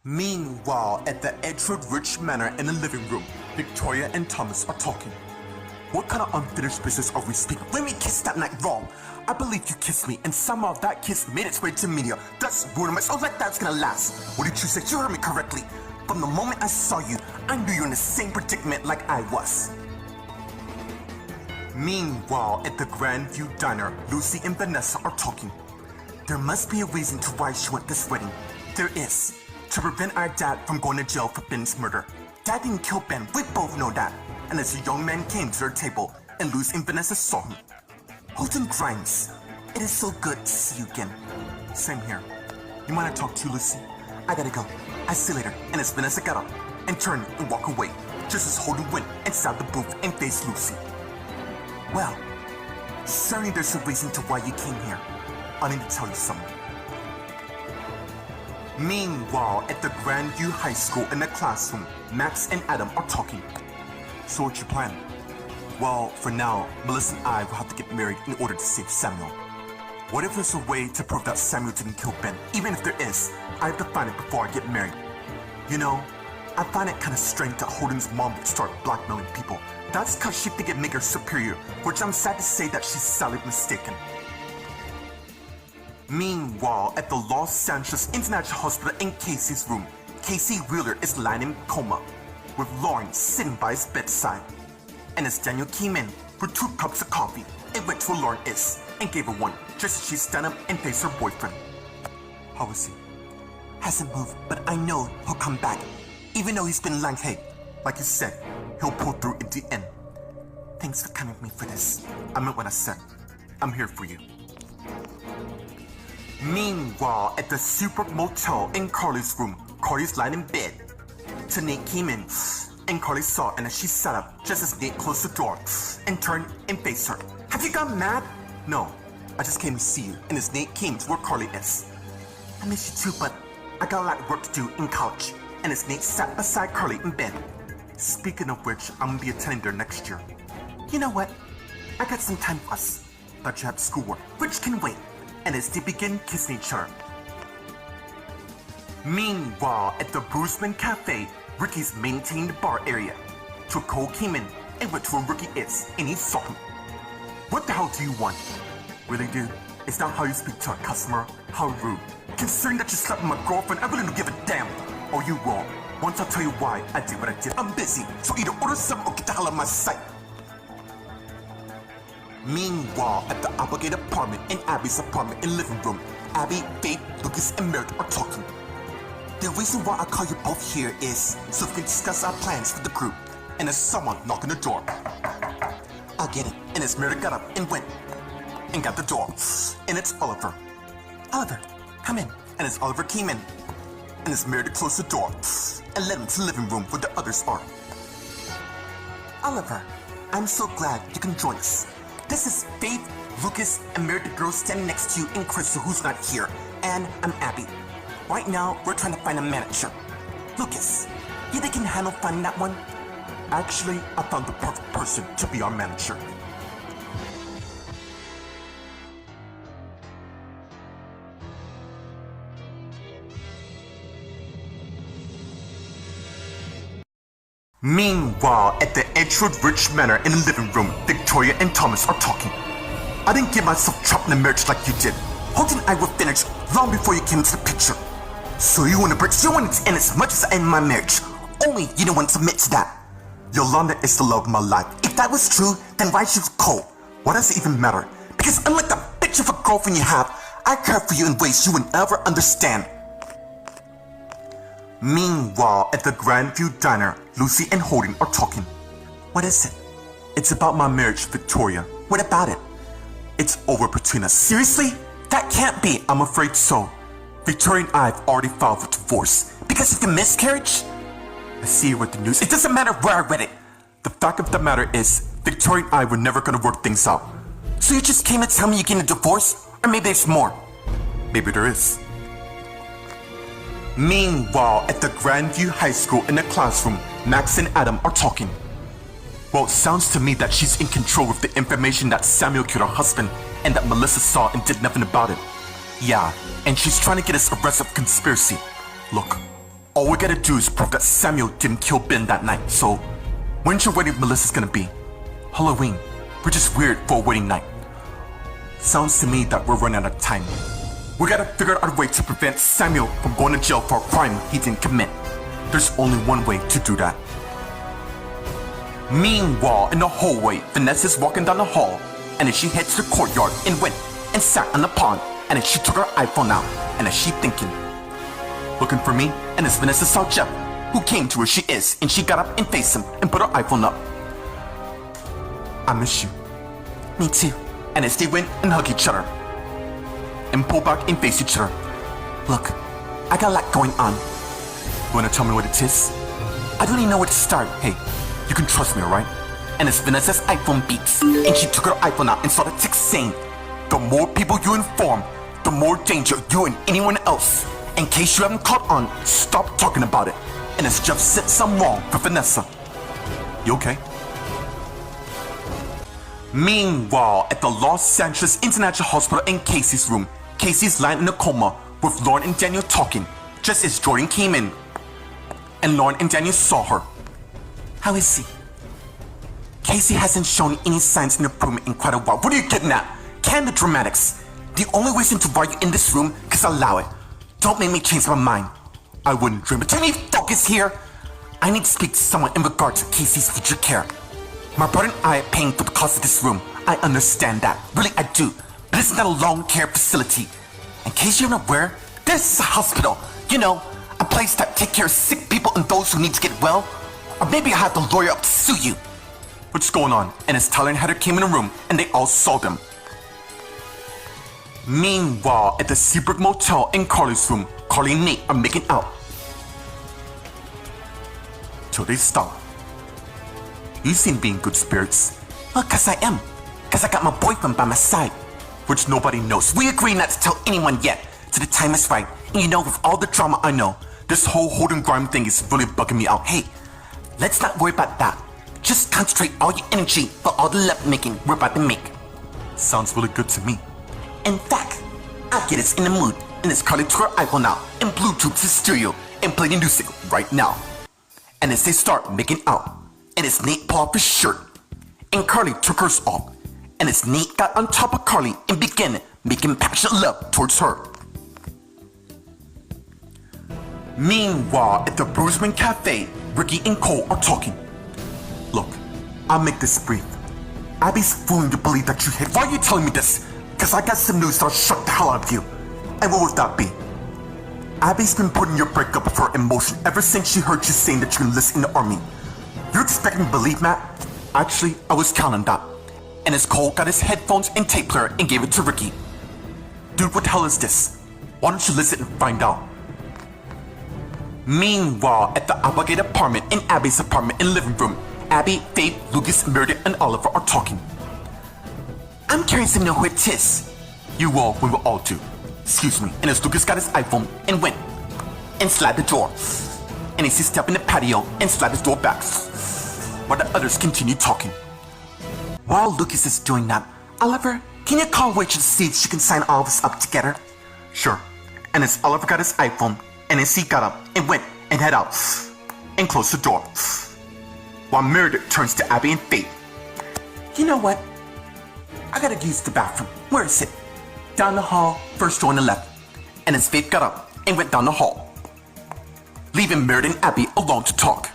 Meanwhile, at the Edgewood Rich Manor in the living room, Victoria and Thomas are talking. What kind of unfinished business are we speaking? Let me kiss that night wrong. I believe you kissed me, and somehow that kiss made its way to media. That's ruining my soul like that's gonna last. What did you say? You heard me correctly. From the moment I saw you, I knew you were in the same predicament like I was. Meanwhile, at the Grandview Diner, Lucy and Vanessa are talking. There must be a reason to why she went this wedding. There is. To prevent our dad from going to jail for Ben's murder. Dad didn't kill Ben, we both know that. And as a young man came to their table, and Lucy and Vanessa saw him. Holden Grimes, it is so good to see you again. Same here. You mind I talk to you, Lucy? I gotta go. I see you later. And as Vanessa got up and turned and walked away, just as Holden went inside the booth and faced Lucy. Well, certainly there's a reason to why you came here. I need to tell you something. Meanwhile, at the Grandview High School in the classroom, Max and Adam are talking. So what's your plan? Well, for now, Melissa and I will have to get married in order to save Samuel. What if there's a way to prove that Samuel didn't kill Ben? Even if there is, I have to find it before I get married. You know, I find it kind of strange that Holden's mom would start blackmailing people. That's because she think it make her superior, which I'm sad to say that she's sadly mistaken. Meanwhile, at the Los Angeles International Hospital in Casey's room, Casey Wheeler is lying in coma, with Lauren sitting by his bedside. And as Daniel came in with 2 cups of coffee, it went to where Lauren is and gave her one, just as she stand up and face her boyfriend. How is he? Hasn't moved, but I know he'll come back. Even though he's been lying, hey, like you said, he'll pull through at the end. Thanks for coming with me for this. I meant what I said. I'm here for you. Meanwhile, at the Super Motel in Carly's room, Carly's lying in bed. So Nate came in, and Carly saw, and as she sat up, just as Nate closed the door, and turned and faced her. Have you gone mad? No, I just came to see you, and as Nate came to where Carly is. I miss you too, but I got a lot of work to do in college. And as Nate sat beside Carly in bed. Speaking of which, I'm gonna be attending there next year. You know what? I got some time for us. But you have schoolwork, which can wait. And as they begin kissing each other. Meanwhile, at the Bruceman Cafe, Ricky's maintaining the bar area. Cole came in and went to where Ricky is, and he saw him. What the hell do you want? Really, dude? It's not how you speak to a customer. How rude. Considering that you slept with my girlfriend, I really don't give a damn. Oh, you won't. Once I'll tell you why I did what I did. I'm busy, so either order something or get the hell out of my sight. Meanwhile, at the obligated apartment in Abby's apartment in living room, Abby, Faith, Lucas, and Meredith are talking. The reason why I call you both here is so we can discuss our plans for the group. And there's someone knocking the door. I'll get it. And as Meredith got up and went and got the door, and it's Oliver. Oliver, come in. And as Oliver came in, and as Meredith closed the door and led him to the living room where the others are. Oliver, I'm so glad you can join us. This is Faith, Lucas, and Meredith girls standing next to you, and Crystal, who's not here. And I'm Abby. Right now, we're trying to find a manager. Lucas, you think you can handle finding that one? Actually, I found the perfect person to be our manager. Meanwhile, at the Edgewood Rich Manor in the living room, Victoria and Thomas are talking. I didn't get myself trapped in a marriage like you did. Holden and I were finished long before you came into the picture. So you want to break your wanted to end as much as I end my marriage. Only you don't want to admit to that. Yolanda is the love of my life. If that was true, then why should you Cole? Why does it even matter? Because unlike the bitch of a girlfriend you have, I care for you in ways you would never understand. Meanwhile, at the Grandview Diner, Lucy and Holden are talking. What is it? It's about my marriage, Victoria. What about it? It's over between us. Seriously? That can't be. I'm afraid so. Victoria and I have already filed for divorce. Because of the miscarriage? I see you with the news. It doesn't matter where I read it. The fact of the matter is, Victoria and I were never gonna work things out. So you just came to tell me you're getting a divorce? Or maybe there's more. Maybe there is. Meanwhile, at the Grandview High School in the classroom, Max and Adam are talking. Well, it sounds to me that she's in control of the information that Samuel killed her husband and that Melissa saw and did nothing about it. Yeah, and she's trying to get us arrested for conspiracy. Look, All we gotta do is prove that Samuel didn't kill Ben that night. So, when's your wedding with Melissa's gonna be? Halloween, which is weird for a wedding night. Sounds to me that we're running out of time. We gotta figure out a way to prevent Samuel from going to jail for a crime he didn't commit. There's only one way to do that. Meanwhile, in the hallway, Vanessa's walking down the hall, and then she heads to the courtyard and went and sat on the pond, and then she took her iPhone out, and then she thinking. Looking for me, and as Vanessa saw Jeff, who came to where she is, and she got up and faced him and put her iPhone up. I miss you. Me too. And as they went and hugged each other, and pulled back and faced each other. Look, I got a lot going on. You wanna tell me what it is? I don't even know where to start. Hey, you can trust me, alright? And as Vanessa's iPhone beeps, and she took her iPhone out and saw the text saying, the more people you inform, the more danger you and anyone else. In case you haven't caught on, stop talking about it. And as Jeff said something wrong for Vanessa. You okay? Meanwhile, at the Los Angeles International Hospital in Casey's room, Casey's lying in a coma with Lauren and Daniel talking, just as Jordan came in. And Lauren and Daniel saw her. How is he? Casey hasn't shown any signs of improvement in quite a while. What are you getting at? Can the dramatics? The only reason to write you in this room, cause allow it. Don't make me change my mind. I wouldn't dream, but can we focus here? I need to speak to someone in regard to Casey's future care. My brother and I are paying for the cost of this room. I understand that. Really, I do. But it's not a long care facility. In case you're not aware, this is a hospital. You know, a place that takes care of sick people and those who need to get well. Or maybe I have the lawyer up to sue you. What's going on? And as Tyler and Heather came in the room, and they all saw them. Meanwhile, at the Seabrook Motel in Carly's room, Carly and Nate are making out. Till they stop. You seem to be in good spirits. Well, cause I am. Cause I got my boyfriend by my side. Which nobody knows. We agree not to tell anyone yet. Till the time is right. And you know, with all the drama I know, this whole Holden Grime thing is really bugging me out. Hey, let's not worry about that. Just concentrate all your energy for all the love making we're about to make. Sounds really good to me. In fact, I get us in the mood. And as Carly took her iPhone out and Bluetooth to stereo and play the music right now. And as they start making out, and as Nate pulled off his shirt, and Carly took hers off, and as Nate got on top of Carly and began making passionate love towards her. Meanwhile, at the Bruceman Cafe, Ricky and Cole are talking. Look, I'll make this brief. Abby's fooling to believe that you hit. Why are you telling me this? Because I got some news that'll shock the hell out of you. And what would that be? Abby's been putting your breakup of her in motion ever since she heard you saying that you enlist in the army. You're expecting me to believe, Matt? Actually, I was counting that. And as Cole got his headphones and tape player and gave it to Ricky. Dude, what the hell is this? Why don't you listen and find out? Meanwhile, at the Applegate apartment in Abby's apartment in the living room, Abby, Faith, Lucas, Meredith, and Oliver are talking. I'm curious to know who it is. You will, we will all do. Excuse me. And as Lucas got his iPhone and went and slammed the door. And as he stepped in the patio and slammed his door back. While the others continue talking. While Lucas is doing that, Oliver, can you call Rachel to see if she can sign all of us up together? Sure. And as Oliver got his iPhone, and as he got up and went and head out and closed the door. While Meredith turns to Abby and Faith. You know what? I gotta use the bathroom. Where is it? Down the hall, first door on the left. And as Faith got up and went down the hall, leaving Meredith and Abby alone to talk.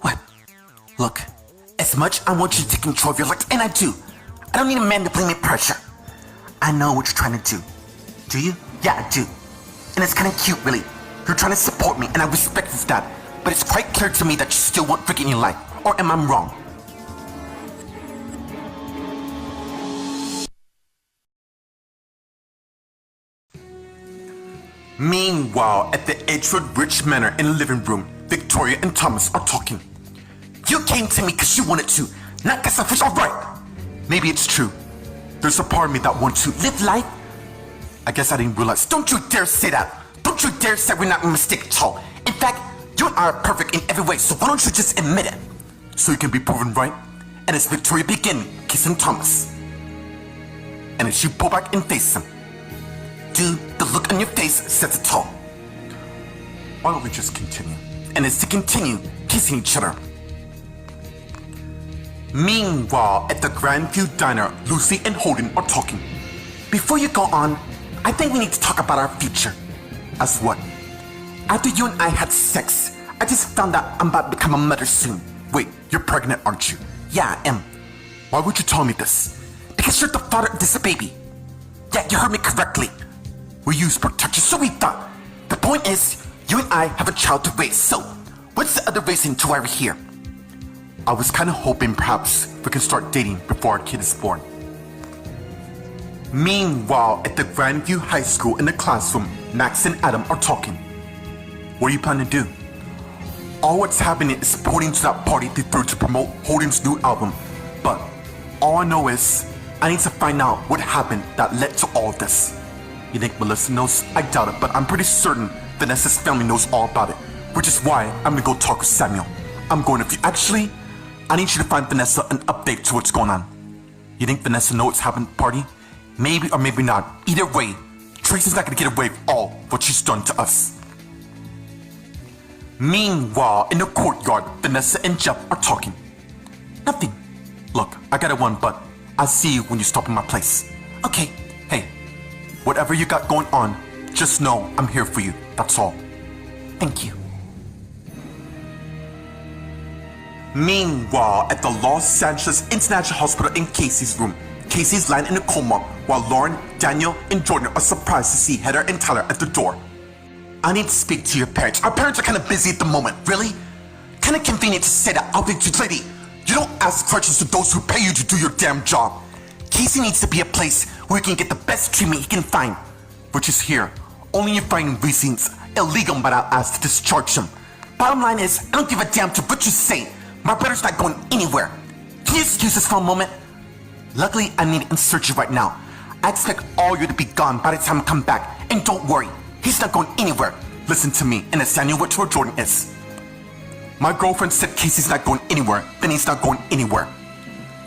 What? Look, as much I want you to take control of your life, and I do. I don't need a man to bring me pressure. I know what you're trying to do. Do you? Yeah, I do. And it's kind of cute, really. You're trying to support me, and I respect you for that. But it's quite clear to me that you still want Ricky in your life. Or am I wrong? Meanwhile, at the Edgewood Ridge Manor in the living room, Victoria and Thomas are talking. You came to me because you wanted to, not because I was alright. Maybe it's true. There's a part of me that wants to live life. I guess I didn't realize. Don't you dare say that. Don't you dare say we're not a mistake at all. In fact, you and I are perfect in every way, so why don't you just admit it? So you can be proven right? And as Victoria began kissing Thomas, and as she pulled back and faced him, dude, the look on your face says it all. why don't we just continue? And it's to continue kissing each other. Meanwhile, at the Grandview Diner, Lucy and Holden are talking. Before you go on, I think we need to talk about our future. As what? After you and I had sex, I just found out I'm about to become a mother soon. Wait, you're pregnant, aren't you? Yeah, I am. Why would you tell me this? Because you're the father of this baby. Yeah, you heard me correctly. We use protection, so we thought. The point is, you and I have a child to raise, so what's the other reason to why we're here? I was kind of hoping perhaps we can start dating before our kid is born. Meanwhile, at the Grandview High School in the classroom, Max and Adam are talking. What are you planning to do? All what's happening is pointing to that party they threw to promote Holden's new album. But all I know is, I need to find out what happened that led to all this. You think Melissa knows? I doubt it, but I'm pretty certain Vanessa's family knows all about it. Which is why I'm gonna go talk with Samuel. I'm going with you. Actually, I need you to find Vanessa an update to what's going on. You think Vanessa knows what's happened at the party? Maybe or maybe not. Either way, Tracy's not gonna get away with all what she's done to us. Meanwhile, in the courtyard, Vanessa and Jeff are talking. Nothing. Look, I gotta run, but I'll see you when you stop in my place. Okay. Hey, whatever you got going on, just know I'm here for you. That's all. Thank you. Meanwhile, at the Los Angeles International Hospital in Casey's room, Casey's lying in a coma while Lauren, Daniel, and Jordan are surprised to see Heather and Tyler at the door. I need to speak to your parents. Our parents are kind of busy at the moment. Really? Kind of convenient to say that. I'll be too lady. You don't ask questions to those who pay you to do your damn job. Casey needs to be a place where he can get the best treatment he can find, which is here. Only you find reasons illegal but I'll ask to discharge him. Bottom line is, I don't give a damn to what you say. My brother's not going anywhere. Can you excuse us for a moment? Luckily, I need in surgery right now. I expect all you to be gone by the time I come back. And don't worry, he's not going anywhere. Listen to me, and as I knew what where Jordan is. My girlfriend said Casey's not going anywhere, then he's not going anywhere.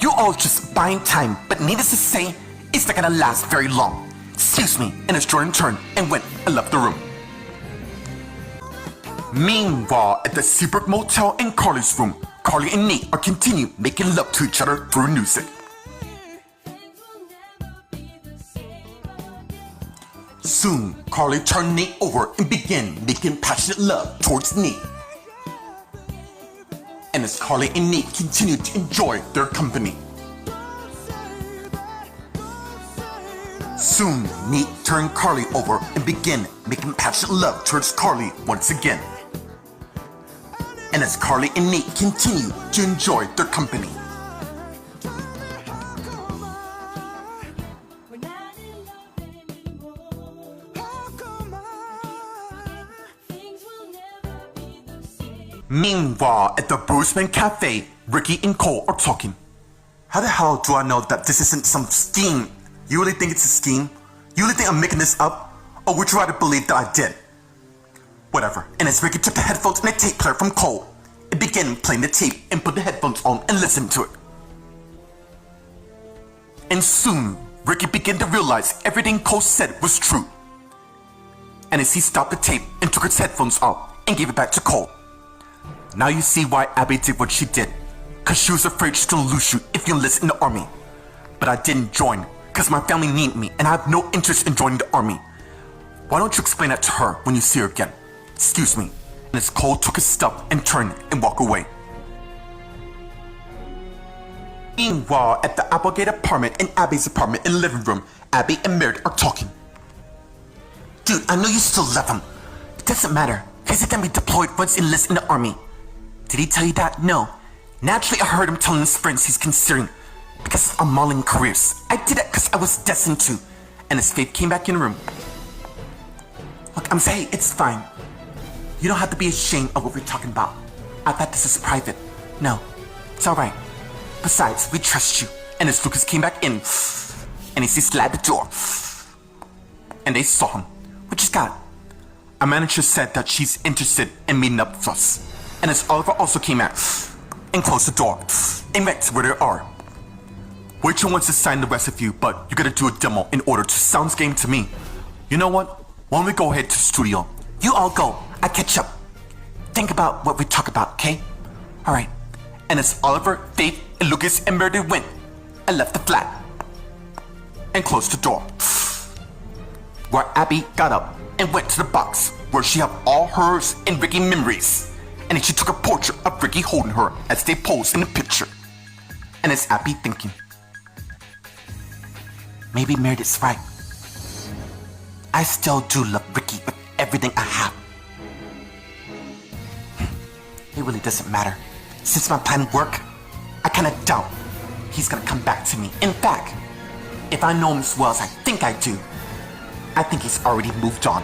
You all just buying time, but needless to say, it's not gonna last very long. Excuse me, and as Jordan turned and went and left the room. Meanwhile, at the Seabrook Motel in Carly's room, Carly and Nate are continuing making love to each other through music. Soon, Carly turned Nate over and began making passionate love towards Nate. And as Carly and Nate continued to enjoy their company. Soon, Nate turned Carly over and began making passionate love towards Carly once again. And as Carly and Nate continued to enjoy their company. Meanwhile, at the Bruceman Cafe, Ricky and Cole are talking. How the hell do I know that this isn't some scheme? You really think it's a scheme? You really think I'm making this up? Or would you rather believe that I did? Whatever. And as Ricky took the headphones and a tape player from Cole, it began playing the tape and put the headphones on and listened to it. And soon, Ricky began to realize everything Cole said was true. And as he stopped the tape and took his headphones off and gave it back to Cole. Now you see why Abby did what she did. Cause she was afraid she's gonna lose you if you enlist in the army. But I didn't join, cause my family need me and I have no interest in joining the army. Why don't you explain that to her when you see her again? Excuse me. And as Cole took his stuff and turned and walked away. Meanwhile, at the Applegate apartment and Abby's apartment in the living room, Abby and Meredith are talking. Dude, I know you still love him. It doesn't matter, cause he can be deployed once he enlists in the army. Did he tell you that? No. Naturally, I heard him telling his friends he's considering because of our modeling careers. I did it because I was destined to. And as Faith came back in the room. Look, I'm saying it's fine. You don't have to be ashamed of what we're talking about. I thought this is private. No, it's alright. Besides, we trust you. And as Lucas came back in, and as he slammed the door, and they saw him, which is God. Our manager said that she's interested in meeting up with us. And as Oliver also came out and closed the door and went to where they are. Rachel wants to sign the rest of you, but you gotta do a demo in order to sounds game to me. You know what? Why don't we go ahead to the studio? You all go. I catch up. Think about what we talk about, okay? Alright. And as Oliver, Faith, and Lucas and Meredith went, I left the flat and closed the door. Where Abby got up and went to the box where she had all hers and Ricky memories. And then she took a portrait of Ricky holding her as they posed in the picture. And it's Abby thinking, maybe Meredith's right. I still do love Ricky with everything I have. It really doesn't matter. Since my plan worked, I kinda doubt he's gonna come back to me. In fact, if I know him as well as I think I do, I think he's already moved on.